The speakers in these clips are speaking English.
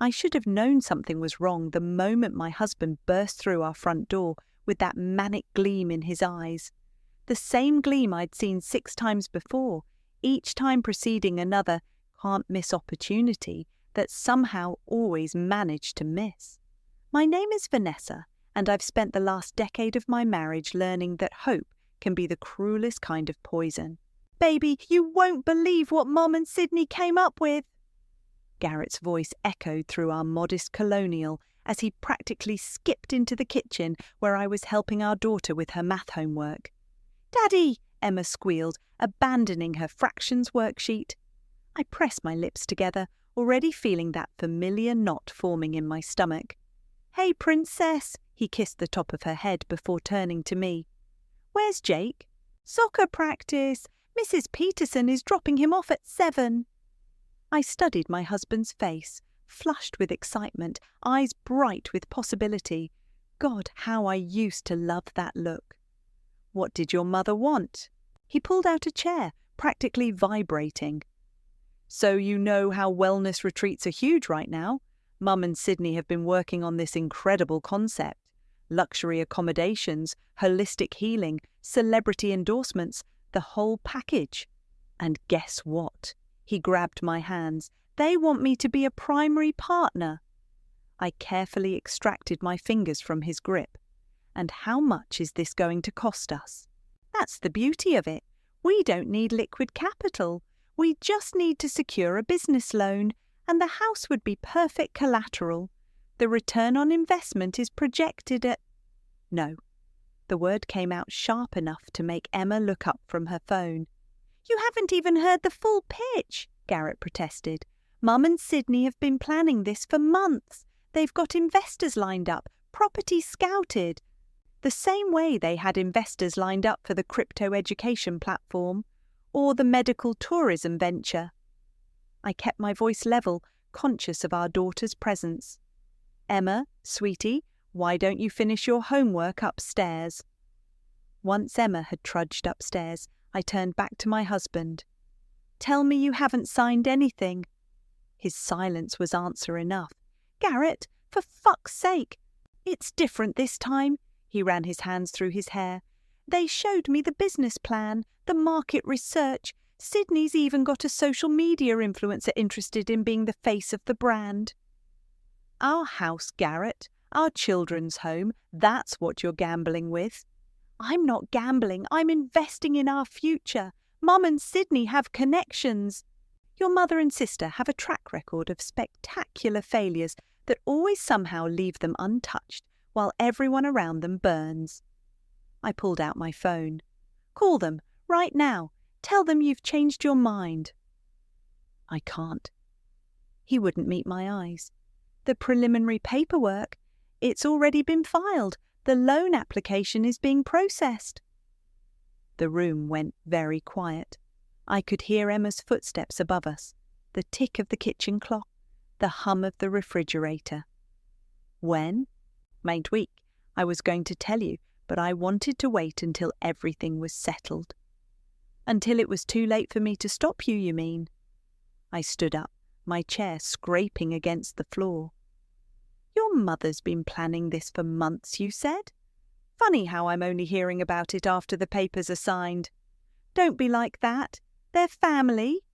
I should have known something was wrong the moment my husband burst through our front door with that manic gleam in his eyes. The same gleam I'd seen 6 times before, each time preceding another can't-miss opportunity that somehow always managed to miss. My name is Vanessa, and I've spent the last decade of my marriage learning that hope can be the cruelest kind of poison. "Baby, you won't believe what Mom and Sydney came up with!" Garrett's voice echoed through our modest colonial as he practically skipped into the kitchen where I was helping our daughter with her math homework. "Daddy!" Emma squealed, abandoning her fractions worksheet. I pressed my lips together, already feeling that familiar knot forming in my stomach. "Hey, princess!" He kissed the top of her head before turning to me. "Where's Jake?" "Soccer practice. Mrs. Peterson is dropping him off at 7. I studied my husband's face, flushed with excitement, eyes bright with possibility. God, how I used to love that look. "What did your mother want?" He pulled out a chair, practically vibrating. "So you know how wellness retreats are huge right now. Mum and Sydney have been working on this incredible concept. Luxury accommodations, holistic healing, celebrity endorsements, the whole package. And guess what?" He grabbed my hands. "They want me to be a primary partner." I carefully extracted my fingers from his grip. "And how much is this going to cost us?" "That's the beauty of it. We don't need liquid capital. We just need to secure a business loan, and the house would be perfect collateral. The return on investment is projected at—" No. The word came out sharp enough to make Emma look up from her phone. "You haven't even heard the full pitch," Garrett protested. "Mum and Sydney have been planning this for months. They've got investors lined up, property scouted. The same way they had investors lined up for the crypto education platform or the medical tourism venture." I kept my voice level, conscious of our daughter's presence. "Emma, sweetie, why don't you finish your homework upstairs?" Once Emma had trudged upstairs, I turned back to my husband. "Tell me you haven't signed anything." His silence was answer enough. "Garrett, for fuck's sake! It's different this time." He ran his hands through his hair. "They showed me the business plan, the market research. Sydney's even got a social media influencer interested in being the face of the brand." "Our house, Garrett, our children's home, that's what you're gambling with." "I'm not gambling, I'm investing in our future. Mum and Sydney have connections." "Your mother and sister have a track record of spectacular failures that always somehow leave them untouched while everyone around them burns." I pulled out my phone. "Call them, right now. Tell them you've changed your mind." "I can't." He wouldn't meet my eyes. "The preliminary paperwork, it's already been filed. The loan application is being processed." The room went very quiet. I could hear Emma's footsteps above us, the tick of the kitchen clock, the hum of the refrigerator. "When?" "Last week. I was going to tell you, but I wanted to wait until everything was settled." "Until it was too late for me to stop you, you mean?" I stood up, my chair scraping against the floor. "Your mother's been planning this for months, you said? Funny how I'm only hearing about it after the papers are signed." "Don't be like that. They're family."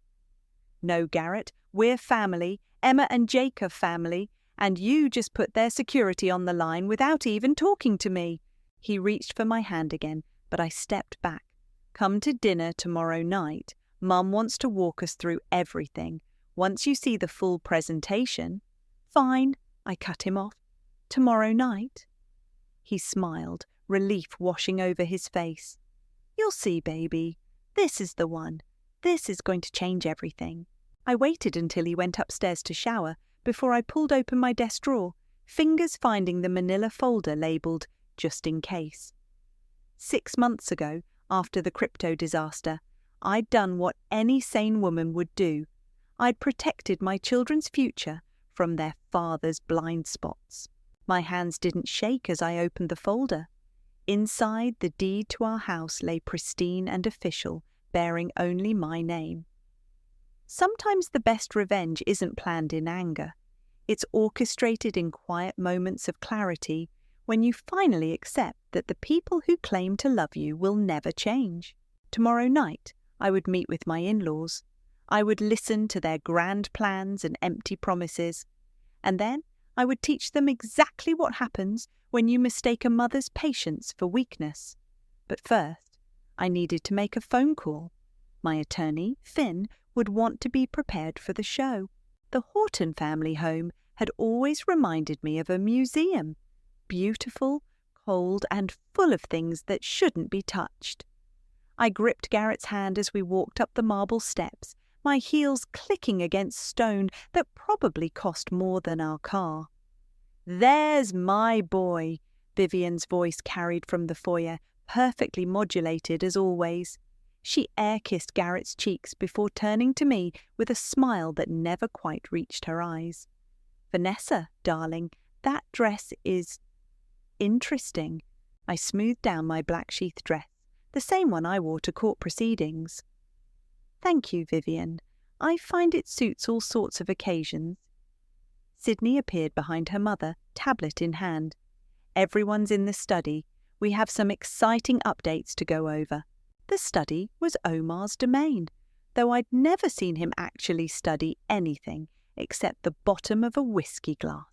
"No, Garrett, we're family. Emma and Jake are family, and you just put their security on the line without even talking to me." He reached for my hand again, but I stepped back. "Come to dinner tomorrow night. Mum wants to walk us through everything. Once you see the full presentation—" "Fine," I cut him off. "Tomorrow night?" He smiled, relief washing over his face. "You'll see, baby. This is the one. This is going to change everything." I waited until he went upstairs to shower before I pulled open my desk drawer, fingers finding the manila folder labelled "just in case." 6 months ago, after the crypto disaster, I'd done what any sane woman would do. I'd protected my children's future from their father's blind spots. My hands didn't shake as I opened the folder. Inside, the deed to our house lay pristine and official, bearing only my name. Sometimes the best revenge isn't planned in anger. It's orchestrated in quiet moments of clarity when you finally accept that the people who claim to love you will never change. Tomorrow night, I would meet with my in-laws. I would listen to their grand plans and empty promises, and then I would teach them exactly what happens when you mistake a mother's patience for weakness. But first, I needed to make a phone call. My attorney, Finn, would want to be prepared for the show. The Horton family home had always reminded me of a museum, beautiful, cold, and full of things that shouldn't be touched. I gripped Garrett's hand as we walked up the marble steps, my heels clicking against stone that probably cost more than our car. "There's my boy," Vivian's voice carried from the foyer, perfectly modulated as always. She air-kissed Garrett's cheeks before turning to me with a smile that never quite reached her eyes. "Vanessa, darling, that dress is interesting." I smoothed down my black sheath dress, the same one I wore to court proceedings. "Thank you, Vivian. I find it suits all sorts of occasions." Sydney appeared behind her mother, tablet in hand. "Everyone's in the study. We have some exciting updates to go over." The study was Omar's domain, though I'd never seen him actually study anything except the bottom of a whiskey glass.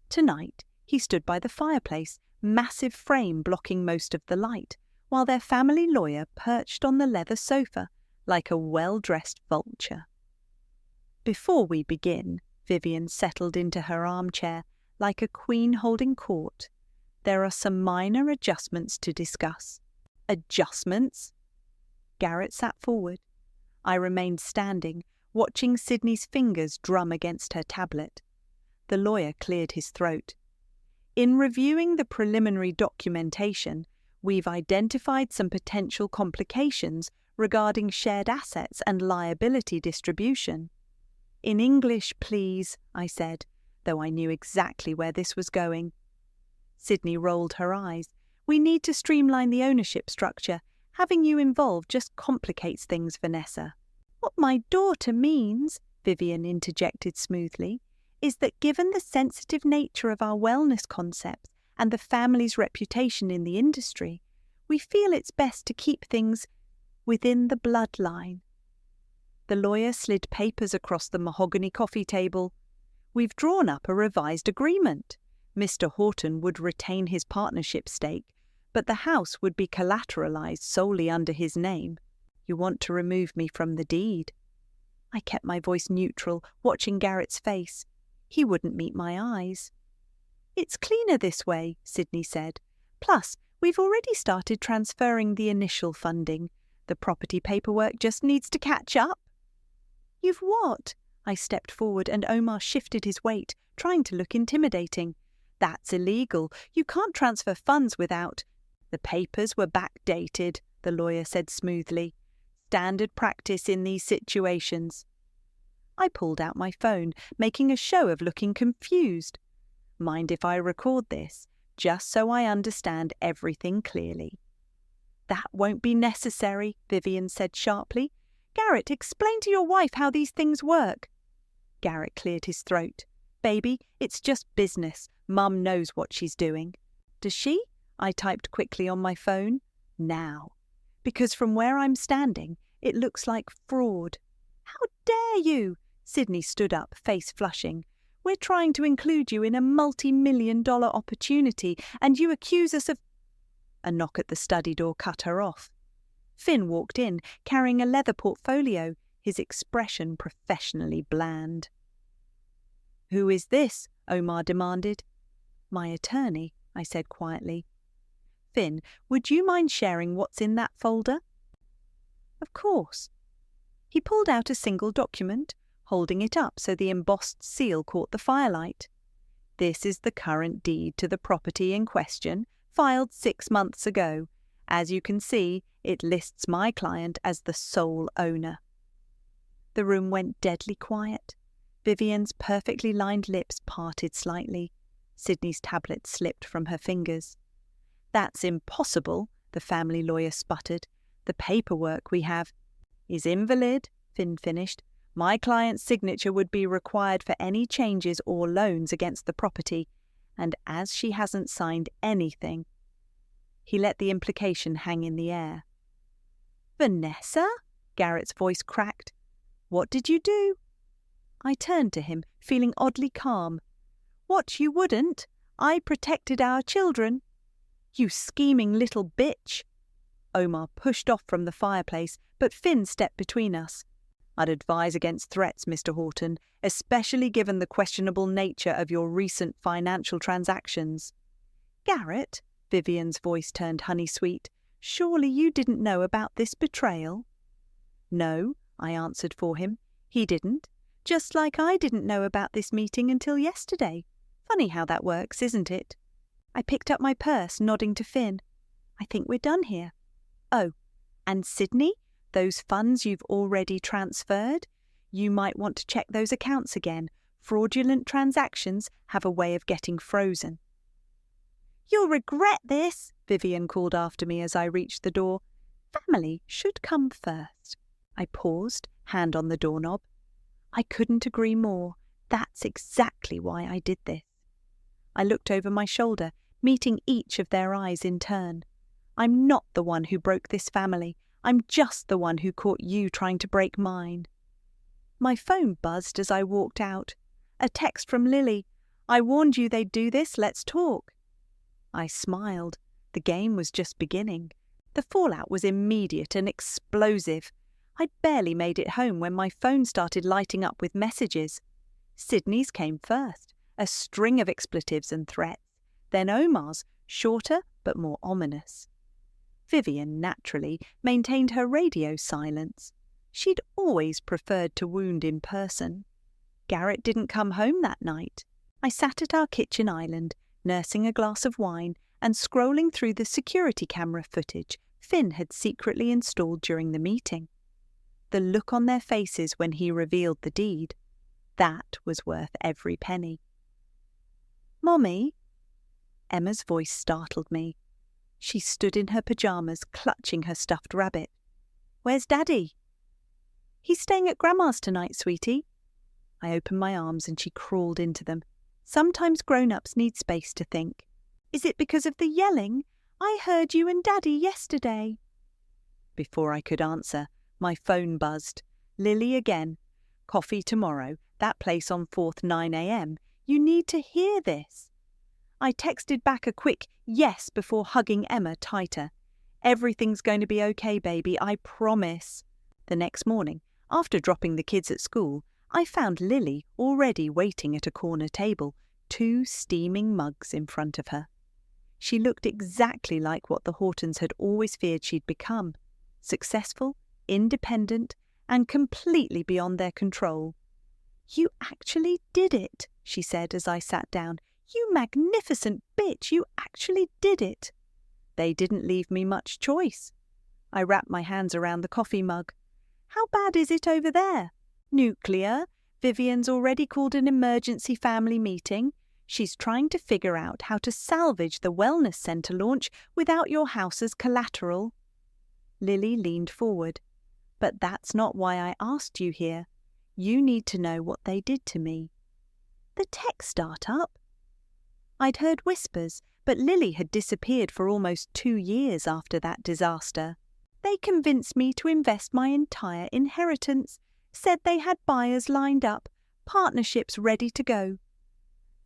Tonight, he stood by the fireplace, massive frame blocking most of the light, while their family lawyer perched on the leather sofa like a well-dressed vulture. "Before we begin," Vivian settled into her armchair like a queen holding court, "there are some minor adjustments to discuss." "Adjustments?" Garrett sat forward. I remained standing, watching Sydney's fingers drum against her tablet. The lawyer cleared his throat. "In reviewing the preliminary documentation, we've identified some potential complications regarding shared assets and liability distribution." "In English, please," I said, though I knew exactly where this was going. Sydney rolled her eyes. "We need to streamline the ownership structure. Having you involved just complicates things, Vanessa." "What my daughter means," Vivian interjected smoothly, "is that given the sensitive nature of our wellness concepts and the family's reputation in the industry, we feel it's best to keep things within the bloodline." The lawyer slid papers across the mahogany coffee table. "We've drawn up a revised agreement. Mr. Horton would retain his partnership stake, but the house would be collateralized solely under his name. You want to remove me from the deed." I kept my voice neutral, watching Garrett's face. He wouldn't meet my eyes. "It's cleaner this way," Sydney said. "Plus, we've already started transferring the initial funding. The property paperwork just needs to catch up." "You've what?" I stepped forward and Omar shifted his weight, trying to look intimidating. "That's illegal. You can't transfer funds without—" "The papers were backdated," the lawyer said smoothly. "Standard practice in these situations." I pulled out my phone, making a show of looking confused. "Mind if I record this, just so I understand everything clearly?" "That won't be necessary," Vivian said sharply. "Garrett, explain to your wife how these things work." Garrett cleared his throat. "Baby, it's just business. Mum knows what she's doing." "Does she?" I typed quickly on my phone. "Now. Because from where I'm standing, it looks like fraud." "How dare you!" Sydney stood up, face flushing. "We're trying to include you in a multi-million-dollar opportunity, and you accuse us of—" A knock at the study door cut her off. Finn walked in, carrying a leather portfolio, his expression professionally bland. "Who is this?" Omar demanded. "My attorney," I said quietly. "Finn, would you mind sharing what's in that folder?" "Of course." He pulled out a single document, holding it up so the embossed seal caught the firelight. "This is the current deed to the property in question, filed 6 months ago. As you can see, it lists my client as the sole owner." The room went deadly quiet. Vivian's perfectly lined lips parted slightly. Sydney's tablet slipped from her fingers. "That's impossible," the family lawyer sputtered. "The paperwork we have—" "Is invalid," Finn finished. My client's signature would be required for any changes or loans against the property, and as she hasn't signed anything—" He let the implication hang in the air. "Vanessa?" Garrett's voice cracked. "What did you do?" I turned to him, feeling oddly calm. "What, you wouldn't? I protected our children." "You scheming little bitch!" Omar pushed off from the fireplace, but Finn stepped between us. "I'd advise against threats, Mr. Horton, especially given the questionable nature of your recent financial transactions." "Garrett," Vivian's voice turned honey-sweet, "surely you didn't know about this betrayal?" "No," I answered for him. "He didn't. Just like I didn't know about this meeting until yesterday. Funny how that works, isn't it?" I picked up my purse, nodding to Finn. "I think we're done here. Oh, and Sydney, those funds you've already transferred? You might want to check those accounts again. Fraudulent transactions have a way of getting frozen." "You'll regret this," Vivian called after me as I reached the door. "Family should come first." I paused, hand on the doorknob. I couldn't agree more. That's exactly why I did this. I looked over my shoulder, meeting each of their eyes in turn. I'm not the one who broke this family. I'm just the one who caught you trying to break mine. My phone buzzed as I walked out. A text from Lily. "I warned you they'd do this, let's talk." I smiled. The game was just beginning. The fallout was immediate and explosive. I'd barely made it home when my phone started lighting up with messages. Sydney's came first, a string of expletives and threats. Then Omar's, shorter but more ominous. Vivian, naturally, maintained her radio silence. She'd always preferred to wound in person. Garrett didn't come home that night. I sat at our kitchen island, nursing a glass of wine and scrolling through the security camera footage Finn had secretly installed during the meeting. The look on their faces when he revealed the deed, that was worth every penny. "Mommy?" Emma's voice startled me. She stood in her pyjamas, clutching her stuffed rabbit. "Where's Daddy?" "He's staying at Grandma's tonight, sweetie." I opened my arms and she crawled into them. "Sometimes grown-ups need space to think." "Is it because of the yelling? I heard you and Daddy yesterday." Before I could answer, my phone buzzed. Lily again. "Coffee tomorrow. That place on 4th, 9 a.m. You need to hear this." I texted back a quick yes before hugging Emma tighter. "Everything's going to be okay, baby, I promise." The next morning, after dropping the kids at school, I found Lily already waiting at a corner table, 2 steaming mugs in front of her. She looked exactly like what the Hortons had always feared she'd become: successful, independent, and completely beyond their control. "You actually did it," she said as I sat down. "You magnificent bitch, you actually did it." They didn't leave me much choice. I wrapped my hands around the coffee mug. "How bad is it over there?" "Nuclear. Vivian's already called an emergency family meeting. She's trying to figure out how to salvage the wellness centre launch without your house as collateral." Lily leaned forward. "But that's not why I asked you here. You need to know what they did to me." "The tech startup?" I'd heard whispers, but Lily had disappeared for almost 2 years after that disaster. "They convinced me to invest my entire inheritance, said they had buyers lined up, partnerships ready to go."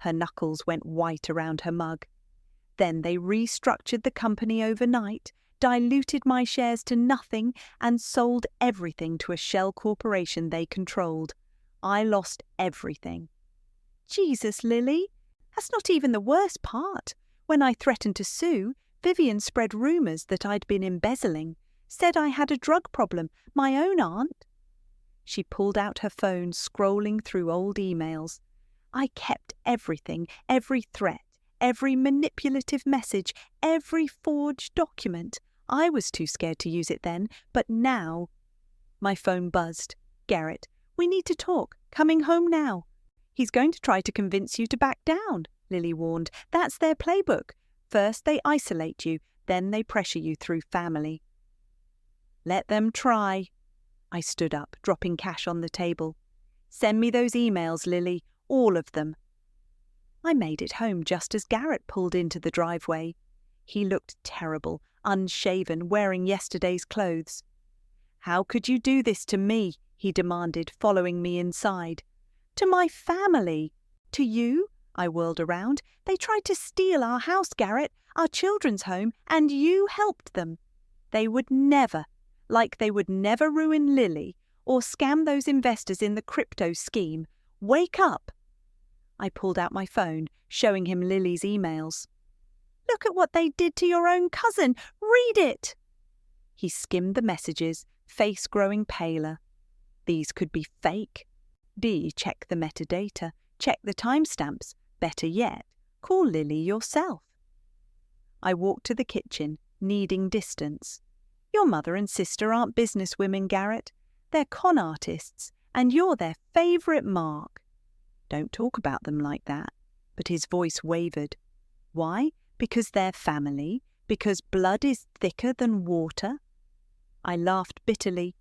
Her knuckles went white around her mug. "Then they restructured the company overnight, diluted my shares to nothing, and sold everything to a shell corporation they controlled. I lost everything." "Jesus, Lily, that's not even the worst part. When I threatened to sue, Vivian spread rumours that I'd been embezzling, said I had a drug problem, my own aunt." She pulled out her phone, scrolling through old emails. "I kept everything, every threat, every manipulative message, every forged document. I was too scared to use it then, but now—" My phone buzzed. "Garrett, we need to talk. Coming home now." "He's going to try to convince you to back down," Lily warned. "That's their playbook. First they isolate you, then they pressure you through family." "Let them try." I stood up, dropping cash on the table. Send me those emails, Lily, all of them. I made it home just as Garrett pulled into the driveway. He looked terrible, unshaven, wearing yesterday's clothes. How could you do this to me? He demanded, following me inside. To my family. To you? I whirled around. They tried to steal our house, Garrett, our children's home, and you helped them. They would never, like they would never ruin Lily or scam those investors in the crypto scheme. Wake up! I pulled out my phone, showing him Lily's emails. Look at what they did to your own cousin. Read it! He skimmed the messages, face growing paler. These could be fake. Check the metadata. Check the timestamps. Better yet, call Lily yourself. I walked to the kitchen, needing distance. Your mother and sister aren't businesswomen, Garrett. They're con artists, and you're their favourite mark. Don't talk about them like that. But his voice wavered. Why? Because they're family? Because blood is thicker than water? I laughed bitterly.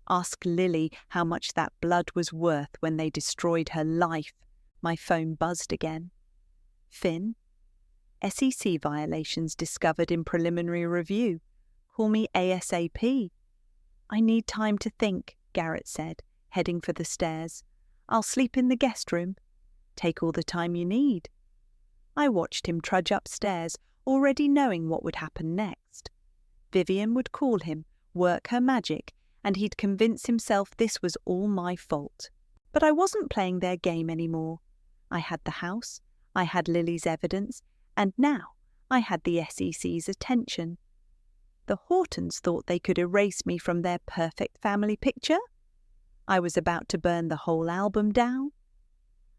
Ask Lily how much that blood was worth when they destroyed her life. My phone buzzed again. Finn? SEC violations discovered in preliminary review. Call me ASAP. I need time to think, Garrett said, heading for the stairs. I'll sleep in the guest room. Take all the time you need. I watched him trudge upstairs, already knowing what would happen next. Vivian would call him, work her magic, and he'd convince himself this was all my fault. But I wasn't playing their game anymore. I had the house, I had Lily's evidence, and now I had the SEC's attention. The Hortons thought they could erase me from their perfect family picture? I was about to burn the whole album down.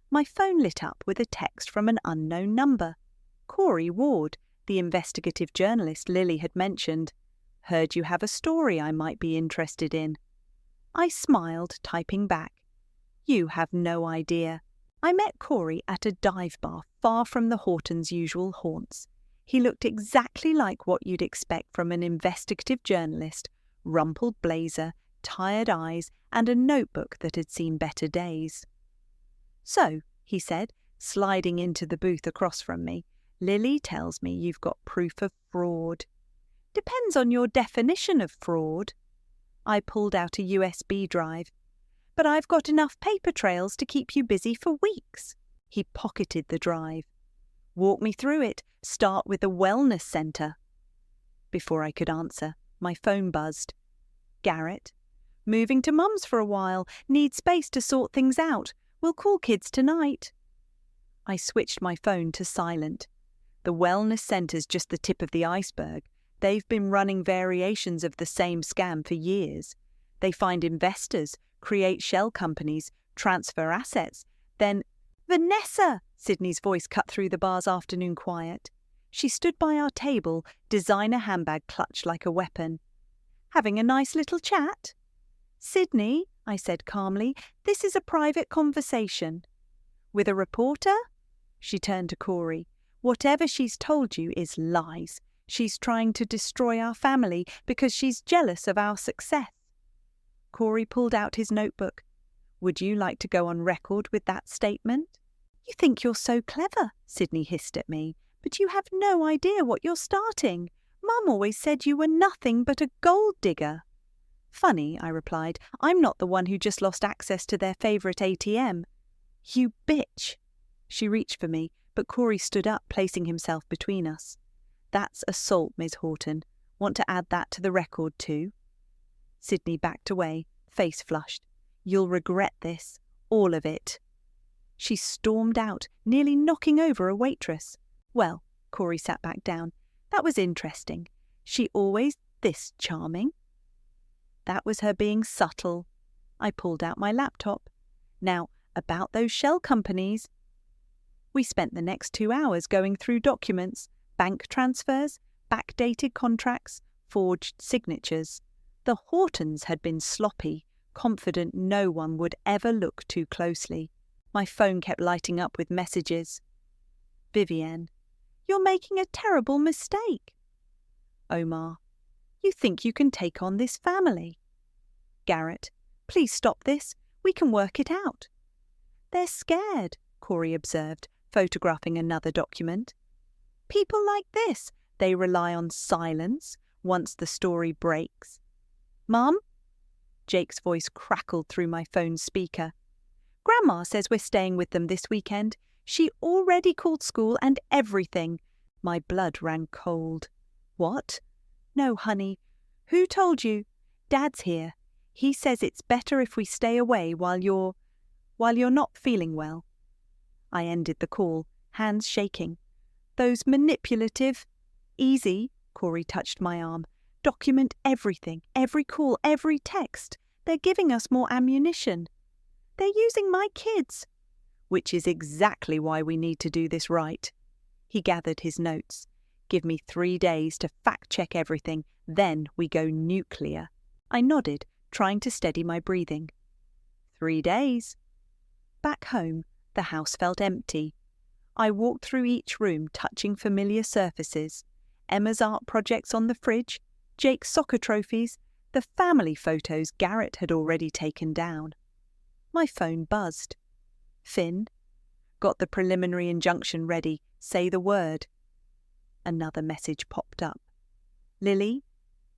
My phone lit up with a text from an unknown number. Corey Ward, the investigative journalist Lily had mentioned. Heard you have a story I might be interested in. I smiled, typing back. You have no idea. I met Corey at a dive bar far from the Hortons' usual haunts. He looked exactly like what you'd expect from an investigative journalist, rumpled blazer, tired eyes, and a notebook that had seen better days. So, he said, sliding into the booth across from me, Lily tells me you've got proof of fraud. Depends on your definition of fraud. I pulled out a USB drive. But I've got enough paper trails to keep you busy for weeks. He pocketed the drive. Walk me through it. Start with the wellness centre. Before I could answer, my phone buzzed. Garrett. Moving to Mum's for a while. Need space to sort things out. We'll call kids tonight. I switched my phone to silent. The wellness centre's just the tip of the iceberg. They've been running variations of the same scam for years. They find investors, create shell companies, transfer assets, then... Vanessa! Sydney's voice cut through the bar's afternoon quiet. She stood by our table, designer handbag clutched like a weapon. Having a nice little chat? Sydney, I said calmly, this is a private conversation. With a reporter? She turned to Corey. Whatever she's told you is lies. She's trying to destroy our family because she's jealous of our success. Corey pulled out his notebook. Would you like to go on record with that statement? You think you're so clever, Sydney hissed at me, but you have no idea what you're starting. Mum always said you were nothing but a gold digger. Funny, I replied, I'm not the one who just lost access to their favourite ATM. You bitch. She reached for me, but Corey stood up, placing himself between us. That's assault, Ms. Horton. Want to add that to the record too? Sydney backed away, face flushed. You'll regret this, all of it. She stormed out, nearly knocking over a waitress. Well, Corey sat back down. That was interesting. She always this charming? That was her being subtle. I pulled out my laptop. Now, about those shell companies. We spent the next 2 hours going through documents, bank transfers, backdated contracts, forged signatures. The Hortons had been sloppy, confident no one would ever look too closely. My phone kept lighting up with messages. Vivienne, you're making a terrible mistake. Omar, you think you can take on this family. Garrett, please stop this. We can work it out. They're scared, Corey observed, photographing another document. People like this, they rely on silence once the story breaks. Mum? Jake's voice crackled through my phone speaker. Grandma says we're staying with them this weekend. She already called school and everything. My blood ran cold. What? No, honey. Who told you? Dad's here. He says it's better if we stay away while you're not feeling well. I ended the call, hands shaking. Those manipulative... Easy, Corey touched my arm. Document everything, every call, every text. They're giving us more ammunition. They're using my kids. Which is exactly why we need to do this right. He gathered his notes. Give me 3 days to fact-check everything, then we go nuclear. I nodded, trying to steady my breathing. 3 days. Back home, the house felt empty. I walked through each room, touching familiar surfaces. Emma's art projects on the fridge, Jake's soccer trophies, the family photos Garrett had already taken down. My phone buzzed. Finn? Got the preliminary injunction ready. Say the word. Another message popped up. Lily?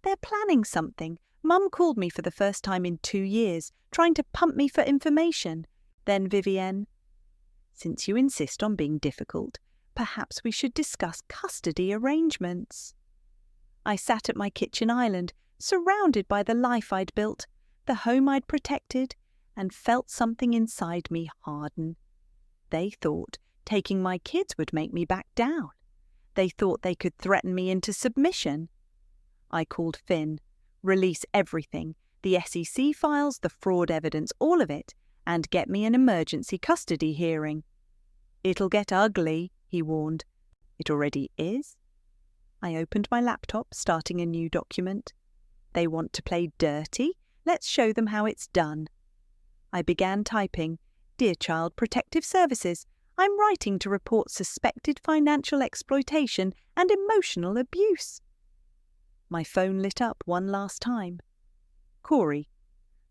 They're planning something. Mum called me for the first time in 2 years, trying to pump me for information. Then Vivienne. Since you insist on being difficult, perhaps we should discuss custody arrangements. I sat at my kitchen island, surrounded by the life I'd built, the home I'd protected, and felt something inside me harden. They thought taking my kids would make me back down. They thought they could threaten me into submission. I called Finn, release everything, the SEC files, the fraud evidence, all of it, and get me an emergency custody hearing. It'll get ugly, he warned. It already is. I opened my laptop, starting a new document. They want to play dirty? Let's show them how it's done. I began typing, Dear Child Protective Services, I'm writing to report suspected financial exploitation and emotional abuse. My phone lit up one last time. Corey,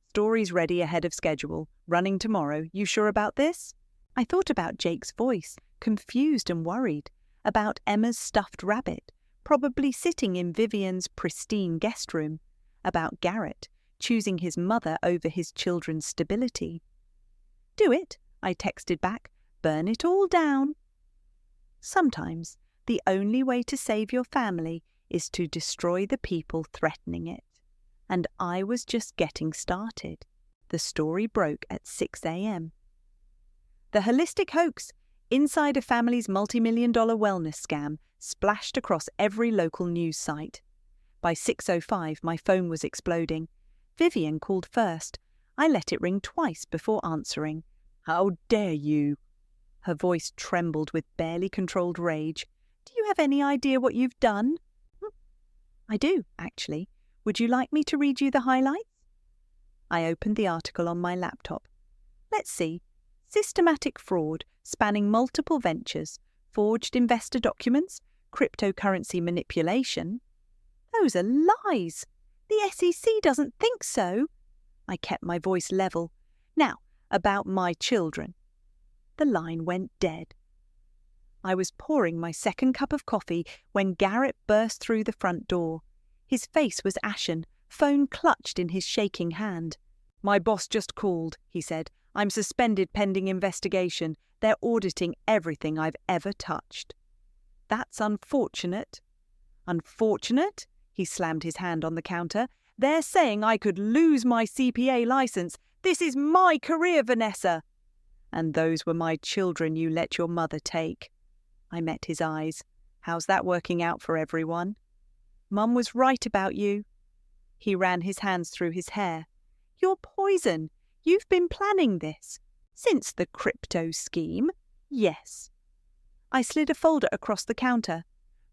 story's ready ahead of schedule, running tomorrow. You sure about this? I thought about Jake's voice, confused and worried, about Emma's stuffed rabbit, probably sitting in Vivienne's pristine guest room, about Garrett, choosing his mother over his children's stability. Do it, I texted back. Burn it all down. Sometimes the only way to save your family is to destroy the people threatening it. And I was just getting started. The story broke at 6 a.m. The holistic hoax inside a family's multi-million-dollar wellness scam splashed across every local news site. By 6:05, my phone was exploding. Vivienne called first. I let it ring twice before answering. How dare you? Her voice trembled with barely controlled rage. Do you have any idea what you've done? I do, actually. Would you like me to read you the highlights? I opened the article on my laptop. Let's see. Systematic fraud spanning multiple ventures, forged investor documents, cryptocurrency manipulation. Those are lies. The SEC doesn't think so. I kept my voice level. Now, about my children. The line went dead. I was pouring my second cup of coffee when Garrett burst through the front door. His face was ashen, phone clutched in his shaking hand. My boss just called, he said. I'm suspended pending investigation. They're auditing everything I've ever touched. That's unfortunate. Unfortunate? He slammed his hand on the counter. They're saying I could lose my CPA license. This is my career, Vanessa. And those were my children you let your mother take. I met his eyes. How's that working out for everyone? Mum was right about you. He ran his hands through his hair. You're poison. You've been planning this. Since the crypto scheme? Yes. I slid a folder across the counter.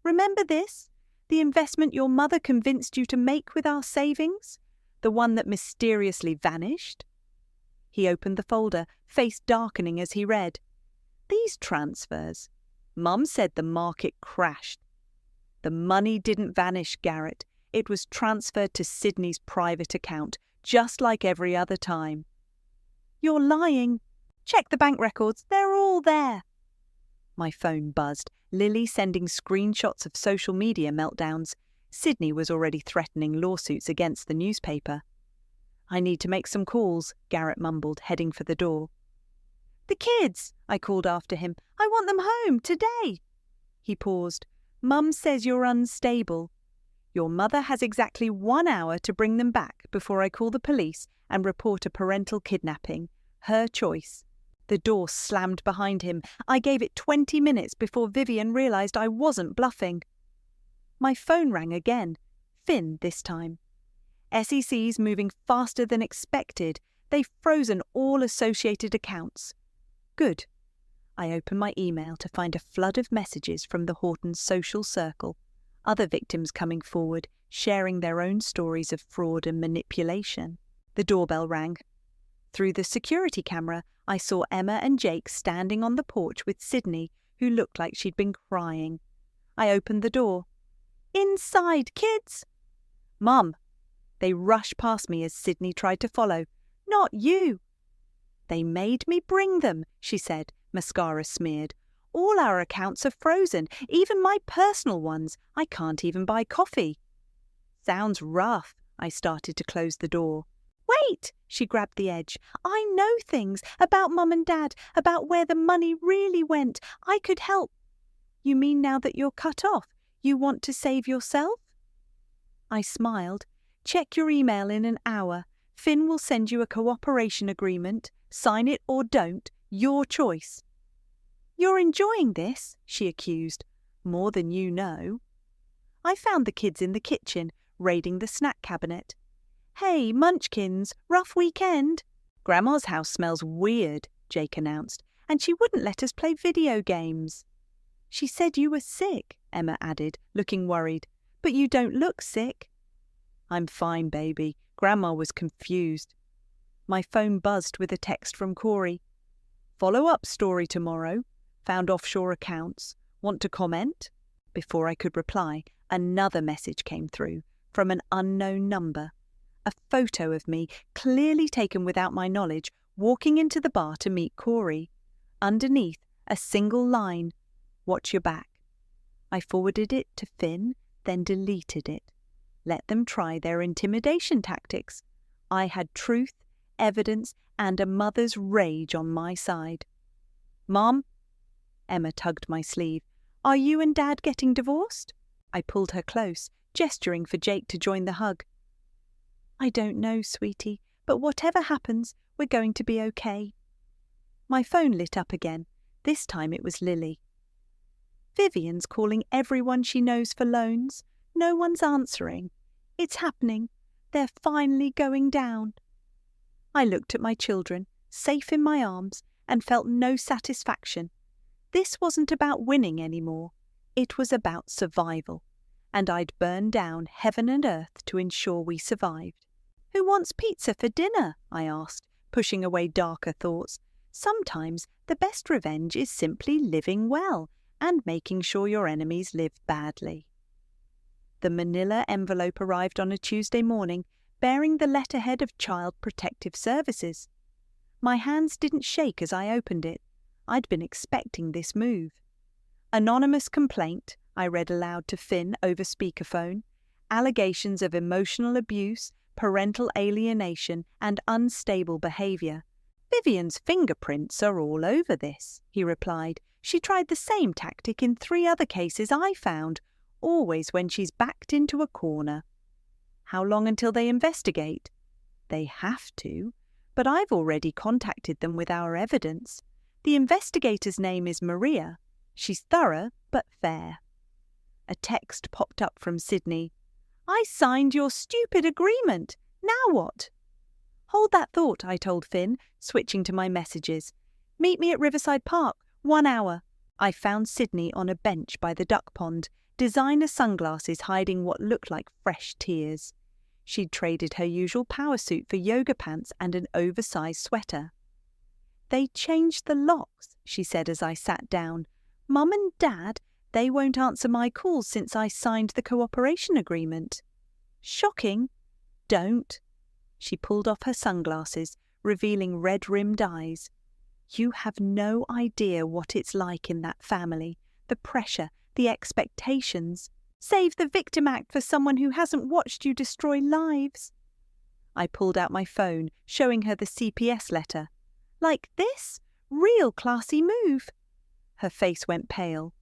Remember this? The investment your mother convinced you to make with our savings? The one that mysteriously vanished? He opened the folder, face darkening as he read. These transfers. Mum said the market crashed. The money didn't vanish, Garrett. It was transferred to Sydney's private account, just like every other time. You're lying. Check the bank records, they're all there. My phone buzzed, Lily sending screenshots of social media meltdowns. Sydney was already threatening lawsuits against the newspaper. I need to make some calls, Garrett mumbled, heading for the door. The kids, I called after him. I want them home, today. He paused. Mum says you're unstable. Your mother has exactly 1 hour to bring them back before I call the police and report a parental kidnapping. Her choice. The door slammed behind him. I gave it 20 minutes before Vivian realised I wasn't bluffing. My phone rang again. Finn this time. SEC's moving faster than expected. They've frozen all associated accounts. Good. I opened my email to find a flood of messages from the Hortons social circle. Other victims coming forward, sharing their own stories of fraud and manipulation. The doorbell rang. Through the security camera, I saw Emma and Jake standing on the porch with Sydney, who looked like she'd been crying. I opened the door. Inside, kids! Mum! They rushed past me as Sydney tried to follow. Not you! They made me bring them, she said, mascara smeared. All our accounts are frozen, even my personal ones. I can't even buy coffee. Sounds rough. I started to close the door. Wait! She grabbed the edge. I know things about Mum and Dad, about where the money really went. I could help. You mean now that you're cut off, you want to save yourself? I smiled. Check your email in an hour. Finn will send you a cooperation agreement. Sign it or don't. Your choice. You're enjoying this, she accused. More than you know. I found the kids in the kitchen, raiding the snack cabinet. Hey, munchkins, rough weekend? Grandma's house smells weird, Jake announced, and she wouldn't let us play video games. She said you were sick, Emma added, looking worried. But you don't look sick. I'm fine, baby. Grandma was confused. My phone buzzed with a text from Corey. Follow-up story tomorrow. Found offshore accounts. Want to comment? Before I could reply, another message came through from an unknown number. A photo of me, clearly taken without my knowledge, walking into the bar to meet Corey. Underneath, a single line, watch your back. I forwarded it to Finn, then deleted it. Let them try their intimidation tactics. I had truth, evidence, and a mother's rage on my side. Mom? Emma tugged my sleeve. Are you and Dad getting divorced? I pulled her close, gesturing for Jake to join the hug. I don't know, sweetie, but whatever happens, we're going to be okay. My phone lit up again. This time it was Lily. Vivian's calling everyone she knows for loans. No one's answering. It's happening. They're finally going down. I looked at my children, safe in my arms, and felt no satisfaction. This wasn't about winning anymore. It was about survival. And I'd burn down heaven and earth to ensure we survived. Who wants pizza for dinner? I asked, pushing away darker thoughts. Sometimes the best revenge is simply living well and making sure your enemies live badly. The manila envelope arrived on a Tuesday morning, bearing the letterhead of Child Protective Services. My hands didn't shake as I opened it. I'd been expecting this move. Anonymous complaint, I read aloud to Finn over speakerphone. Allegations of emotional abuse, parental alienation, and unstable behaviour. Vivian's fingerprints are all over this, he replied. She tried the same tactic in 3 other cases I found, always when she's backed into a corner. How long until they investigate? They have to, but I've already contacted them with our evidence. The investigator's name is Maria. She's thorough but fair. A text popped up from Sydney. I signed your stupid agreement. Now what? Hold that thought, I told Finn, switching to my messages. Meet me at Riverside Park, 1 hour. I found Sydney on a bench by the duck pond, designer sunglasses hiding what looked like fresh tears. She'd traded her usual power suit for yoga pants and an oversized sweater. They changed the locks, she said as I sat down. Mum and Dad, they won't answer my calls since I signed the cooperation agreement. Shocking. Don't. She pulled off her sunglasses, revealing red-rimmed eyes. You have no idea what it's like in that family. The pressure, the expectations. Save the victim act for someone who hasn't watched you destroy lives. I pulled out my phone, showing her the CPS letter. Like this? Real classy move. Her face went pale.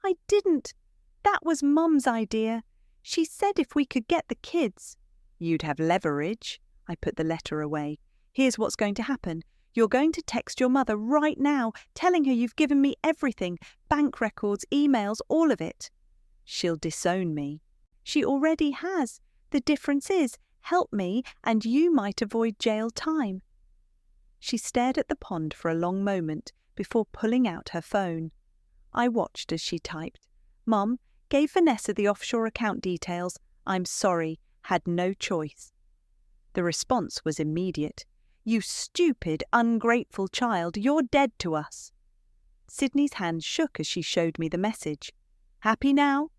I didn't. That was Mum's idea. She said if we could get the kids. You'd have leverage. I put the letter away. Here's what's going to happen. You're going to text your mother right now, telling her you've given me everything, bank records, emails, all of it. She'll disown me. She already has. The difference is, help me and you might avoid jail time. She stared at the pond for a long moment before pulling out her phone. I watched as she typed. Mum, gave Vanessa the offshore account details. I'm sorry, had no choice. The response was immediate. You stupid, ungrateful child, you're dead to us. Sydney's hand shook as she showed me the message. Happy now?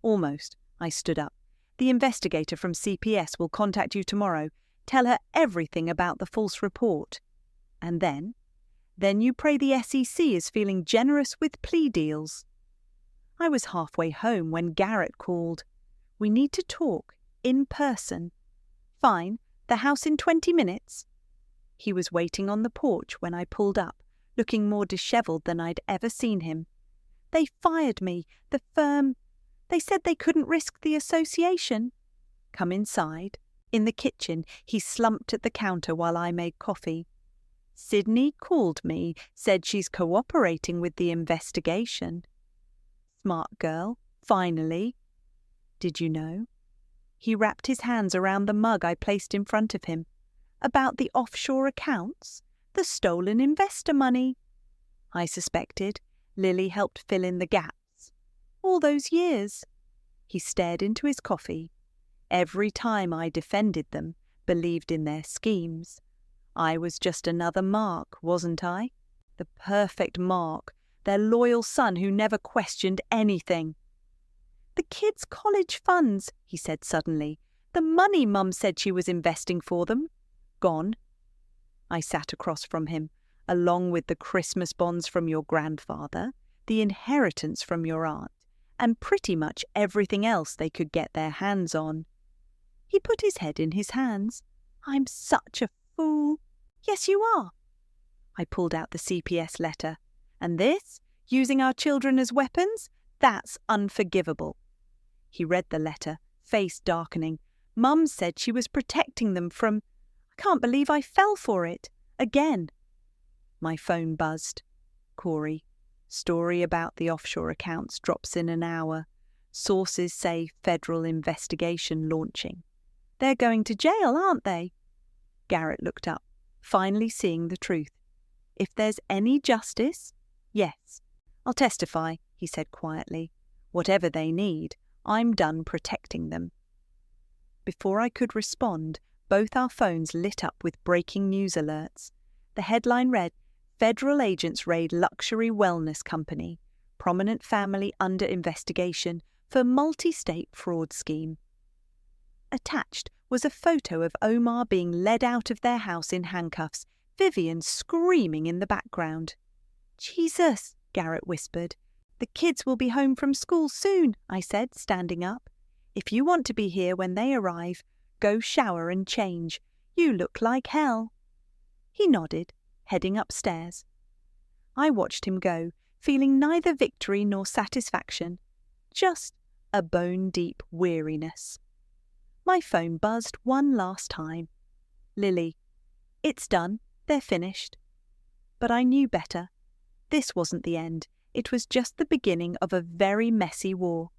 Almost. I stood up. The investigator from CPS will contact you tomorrow. Tell her everything about the false report. And then you pray the SEC is feeling generous with plea deals. I was halfway home when Garrett called. We need to talk, in person. Fine, the house in 20 minutes. He was waiting on the porch when I pulled up, looking more dishevelled than I'd ever seen him. They fired me, the firm. They said they couldn't risk the association. Come inside. In the kitchen, he slumped at the counter while I made coffee. Sydney called me, said she's cooperating with the investigation. Smart girl, finally. Did you know? He wrapped his hands around the mug I placed in front of him. About the offshore accounts, the stolen investor money. I suspected. Lily helped fill in the gaps. All those years. He stared into his coffee. Every time I defended them, believed in their schemes. I was just another Mark, wasn't I? The perfect Mark, their loyal son who never questioned anything. The kids' college funds, he said suddenly. The money Mum said she was investing for them. Gone. I sat across from him, along with the Christmas bonds from your grandfather, the inheritance from your aunt, and pretty much everything else they could get their hands on. He put his head in his hands. I'm such a fool. Yes, you are. I pulled out the CPS letter. And this? Using our children as weapons? That's unforgivable. He read the letter, face darkening. Mum said she was protecting them from... I can't believe I fell for it. Again. My phone buzzed. Corey. Story about the offshore accounts drops in an hour. Sources say federal investigation launching. They're going to jail, aren't they? Garrett looked up, finally seeing the truth. If there's any justice, yes. I'll testify, he said quietly. Whatever they need, I'm done protecting them. Before I could respond, both our phones lit up with breaking news alerts. The headline read, Federal agents raid luxury wellness company. Prominent family under investigation for multi-state fraud scheme. Attached was a photo of Omar being led out of their house in handcuffs, Vivian screaming in the background. Jesus, Garrett whispered. The kids will be home from school soon, I said, standing up. If you want to be here when they arrive, go shower and change. You look like hell. He nodded, heading upstairs. I watched him go, feeling neither victory nor satisfaction, just a bone-deep weariness. My phone buzzed one last time. Lily. It's done. They're finished. But I knew better. This wasn't the end. It was just the beginning of a very messy war.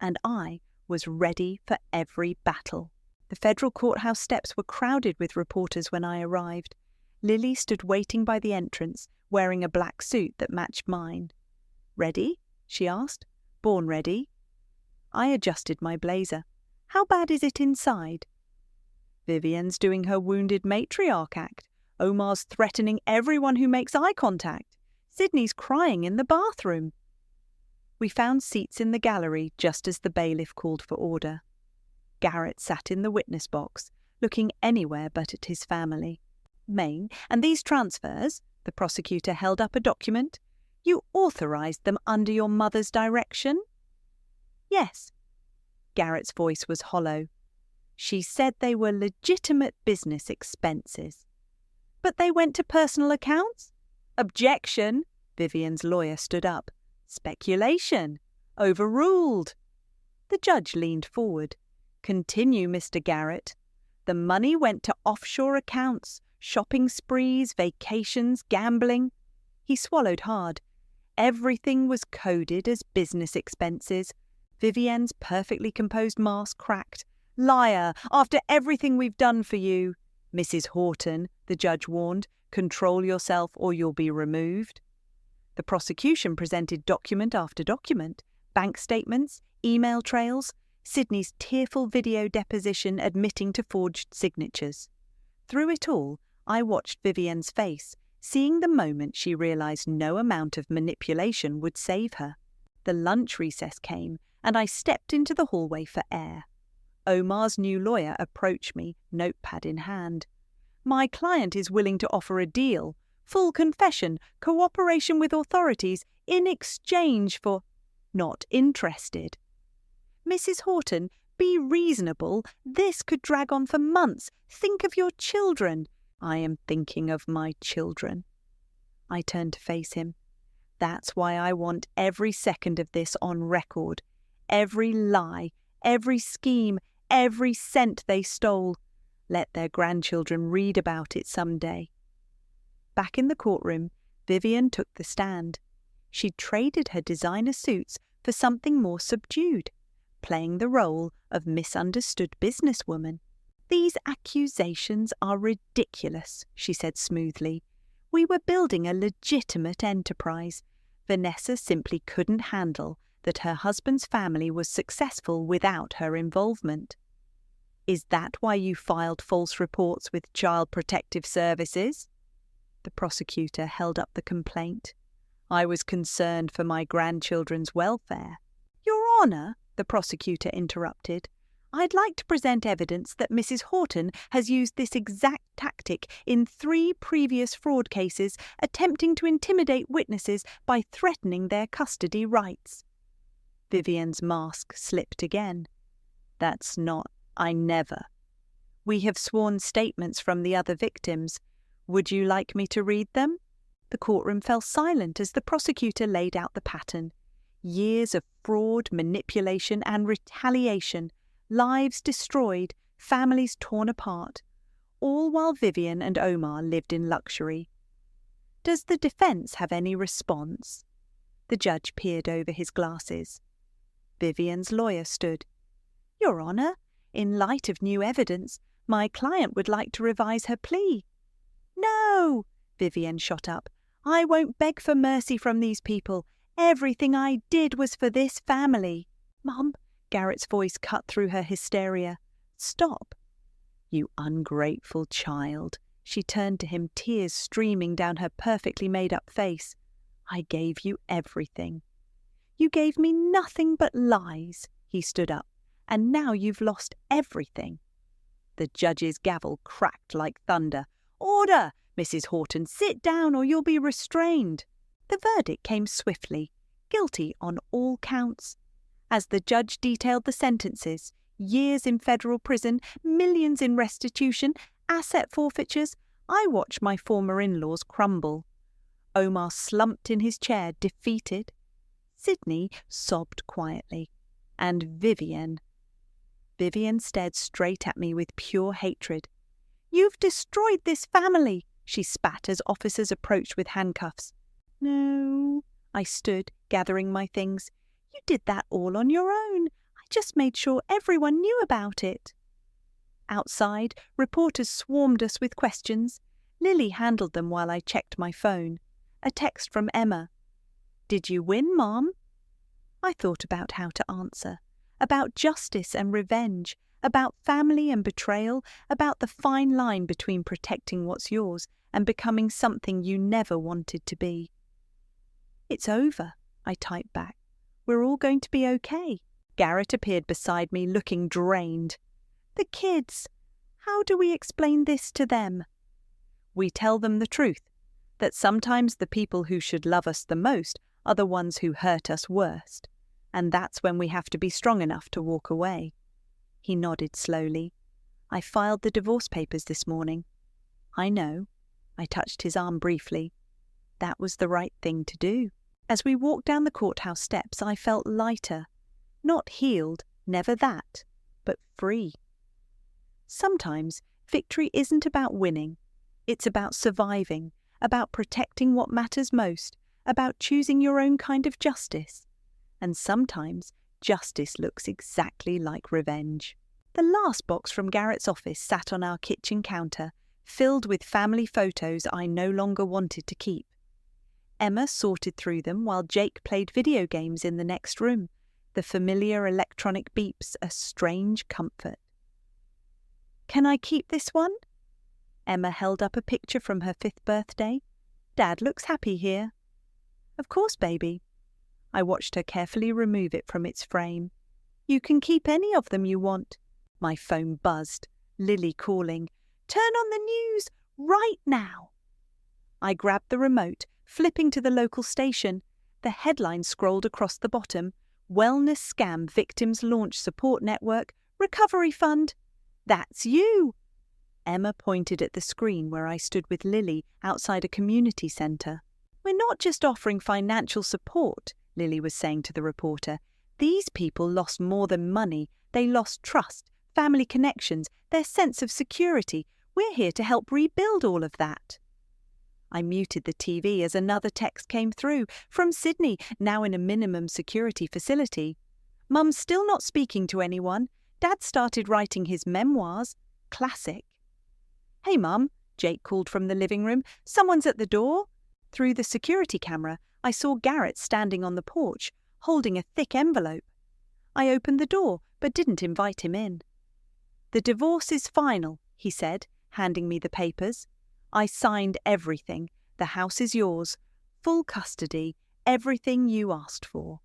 And I was ready for every battle. The federal courthouse steps were crowded with reporters when I arrived. Lily stood waiting by the entrance, wearing a black suit that matched mine. Ready? She asked. Born ready. I adjusted my blazer. How bad is it inside? Vivian's doing her wounded matriarch act. Omar's threatening everyone who makes eye contact. Sydney's crying in the bathroom. We found seats in the gallery just as the bailiff called for order. Garrett sat in the witness box, looking anywhere but at his family. Maine, and these transfers, the prosecutor held up a document. You authorised them under your mother's direction? Yes. Garrett's voice was hollow. She said they were legitimate business expenses. But they went to personal accounts? Objection! Vivian's lawyer stood up. Speculation. Overruled. The judge leaned forward. Continue, Mr. Garrett. The money went to offshore accounts, shopping sprees, vacations, gambling. He swallowed hard. Everything was coded as business expenses. Vivian's perfectly composed mask cracked. Liar, after everything we've done for you. Mrs. Horton, the judge warned, control yourself or you'll be removed. The prosecution presented document after document, bank statements, email trails, Sydney's tearful video deposition admitting to forged signatures. Through it all, I watched Vivian's face, seeing the moment she realised no amount of manipulation would save her. The lunch recess came, and I stepped into the hallway for air. Omar's new lawyer approached me, notepad in hand. My client is willing to offer a deal, full confession, cooperation with authorities, in exchange for... Not interested. Mrs. Horton, be reasonable. This could drag on for months. Think of your children. I am thinking of my children. I turned to face him. That's why I want every second of this on record. Every lie, every scheme, every cent they stole. Let their grandchildren read about it someday. Back in the courtroom, Vivian took the stand. She traded her designer suits for something more subdued, playing the role of misunderstood businesswoman. These accusations are ridiculous, she said smoothly. We were building a legitimate enterprise. Vanessa simply couldn't handle that her husband's family was successful without her involvement. Is that why you filed false reports with Child Protective Services? The prosecutor held up the complaint. I was concerned for my grandchildren's welfare. Your Honour, the prosecutor interrupted, I'd like to present evidence that Mrs. Horton has used this exact tactic in 3 previous fraud cases, attempting to intimidate witnesses by threatening their custody rights. Vivian's mask slipped again. That's not... I never. We have sworn statements from the other victims. Would you like me to read them? The courtroom fell silent as the prosecutor laid out the pattern. Years of fraud, manipulation and retaliation, lives destroyed, families torn apart, all while Vivian and Omar lived in luxury. Does the defence have any response? The judge peered over his glasses. Vivian's lawyer stood. Your Honour, in light of new evidence, my client would like to revise her plea. No, Vivian shot up. I won't beg for mercy from these people. Everything I did was for this family. Mum, Garrett's voice cut through her hysteria. Stop. You ungrateful child. She turned to him, tears streaming down her perfectly made-up face. I gave you everything. You gave me nothing but lies. He stood up. And now you've lost everything. The judge's gavel cracked like thunder. Order! Mrs. Horton, sit down or you'll be restrained. The verdict came swiftly, guilty on all counts. As the judge detailed the sentences, years in federal prison, millions in restitution, asset forfeitures, I watched my former in-laws crumble. Omar slumped in his chair, defeated. Sydney sobbed quietly. And Vivian stared straight at me with pure hatred. You've destroyed this family, she spat as officers approached with handcuffs. No, I stood, gathering my things. You did that all on your own. I just made sure everyone knew about it. Outside, reporters swarmed us with questions. Lily handled them while I checked my phone. A text from Emma. Did you win, Mom? I thought about how to answer. About justice and revenge, about family and betrayal, about the fine line between protecting what's yours and becoming something you never wanted to be. It's over, I typed back. We're all going to be okay. Garrett appeared beside me, looking drained. The kids. How do we explain this to them? We tell them the truth, that sometimes the people who should love us the most are the ones who hurt us worst, and that's when we have to be strong enough to walk away. He nodded slowly. I filed the divorce papers this morning. I know. I touched his arm briefly. That was the right thing to do. As we walked down the courthouse steps, I felt lighter. Not healed, never that, but free. Sometimes victory isn't about winning. It's about surviving, about protecting what matters most, about choosing your own kind of justice. And sometimes justice looks exactly like revenge. The last box from Garrett's office sat on our kitchen counter, filled with family photos I no longer wanted to keep. Emma sorted through them while Jake played video games in the next room, the familiar electronic beeps a strange comfort. Can I keep this one? Emma held up a picture from her 5th birthday. Dad looks happy here. Of course, baby. I watched her carefully remove it from its frame. You can keep any of them you want. My phone buzzed, Lily calling, Turn on the news, right now. I grabbed the remote, flipping to the local station. The headline scrolled across the bottom, Wellness Scam Victims Launch Support Network, Recovery Fund. That's you! Emma pointed at the screen where I stood with Lily outside a community centre. We're not just offering financial support, Lily was saying to the reporter. These people lost more than money. They lost trust, family connections, their sense of security. We're here to help rebuild all of that. I muted the TV as another text came through from Sydney, now in a minimum security facility. Mum's still not speaking to anyone. Dad started writing his memoirs. Classic. Hey, Mum, Jake called from the living room. Someone's at the door. Through the security camera, I saw Garrett standing on the porch, holding a thick envelope. I opened the door, but didn't invite him in. The divorce is final, he said, handing me the papers. I signed everything. The house is yours. Full custody. Everything you asked for.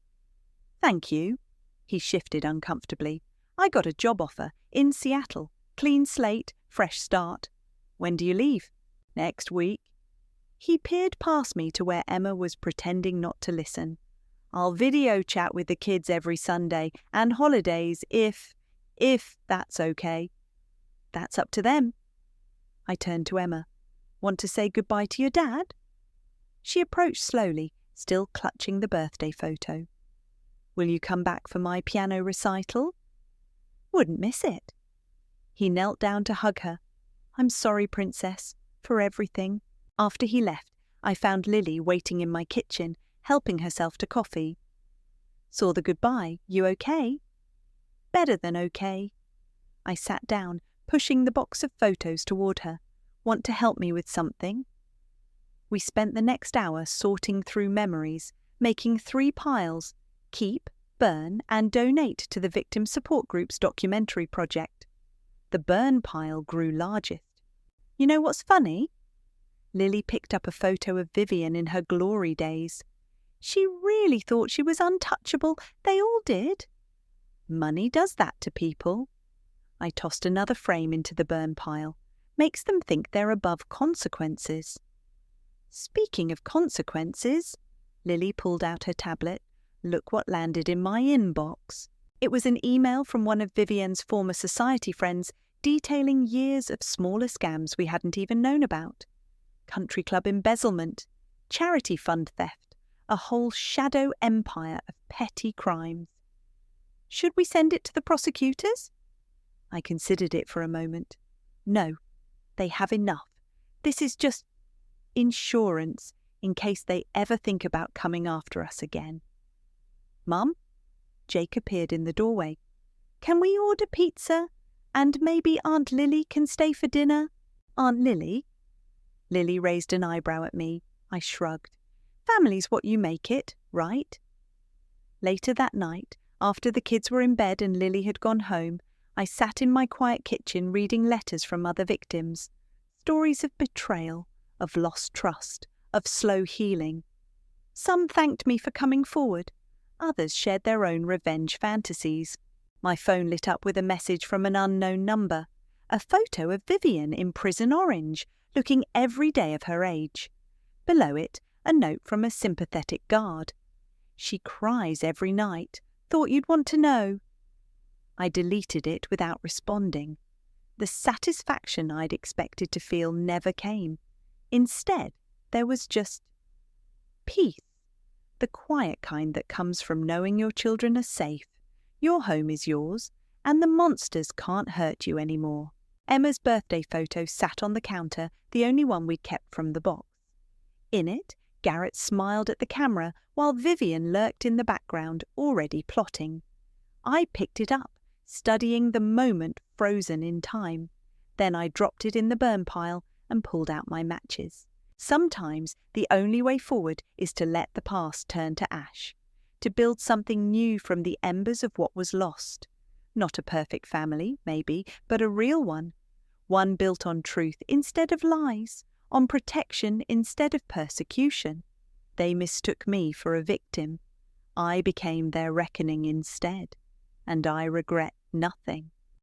Thank you. He shifted uncomfortably. I got a job offer in Seattle. Clean slate, fresh start. When do you leave? Next week. He peered past me to where Emma was pretending not to listen. I'll video chat with the kids every Sunday and holidays if that's okay. That's up to them. I turned to Emma. Want to say goodbye to your dad? She approached slowly, still clutching the birthday photo. Will you come back for my piano recital? Wouldn't miss it. He knelt down to hug her. I'm sorry, Princess, for everything. After he left, I found Lily waiting in my kitchen, helping herself to coffee. Saw the goodbye. You okay? Better than okay. I sat down, pushing the box of photos toward her. Want to help me with something? We spent the next hour sorting through memories, making 3 piles: keep, burn, and donate to the Victim Support Group's documentary project. The burn pile grew largest. You know what's funny? Lily picked up a photo of Vivian in her glory days. She really thought she was untouchable. They all did. Money does that to people. I tossed another frame into the burn pile. Makes them think they're above consequences. Speaking of consequences, Lily pulled out her tablet. Look what landed in my inbox. It was an email from one of Vivian's former society friends detailing years of smaller scams we hadn't even known about. Country club embezzlement, charity fund theft, a whole shadow empire of petty crimes. Should we send it to the prosecutors? I considered it for a moment. No, they have enough. This is just insurance in case they ever think about coming after us again. Mum? Jake appeared in the doorway. Can we order pizza? And maybe Aunt Lily can stay for dinner? Aunt Lily? Lily raised an eyebrow at me. I shrugged. Family's what you make it, right? Later that night, after the kids were in bed and Lily had gone home, I sat in my quiet kitchen reading letters from other victims. Stories of betrayal, of lost trust, of slow healing. Some thanked me for coming forward. Others shared their own revenge fantasies. My phone lit up with a message from an unknown number. A photo of Vivian in prison orange, looking every day of her age. Below it, a note from a sympathetic guard. She cries every night. Thought you'd want to know. I deleted it without responding. The satisfaction I'd expected to feel never came. Instead, there was just peace. The quiet kind that comes from knowing your children are safe, your home is yours, and the monsters can't hurt you anymore. Emma's birthday photo sat on the counter, the only one we'd kept from the box. In it, Garrett smiled at the camera while Vivian lurked in the background, already plotting. I picked it up, studying the moment frozen in time. Then I dropped it in the burn pile and pulled out my matches. Sometimes the only way forward is to let the past turn to ash, to build something new from the embers of what was lost. Not a perfect family, maybe, but a real one. One built on truth instead of lies, on protection instead of persecution. They mistook me for a victim. I became their reckoning instead, and I regret nothing.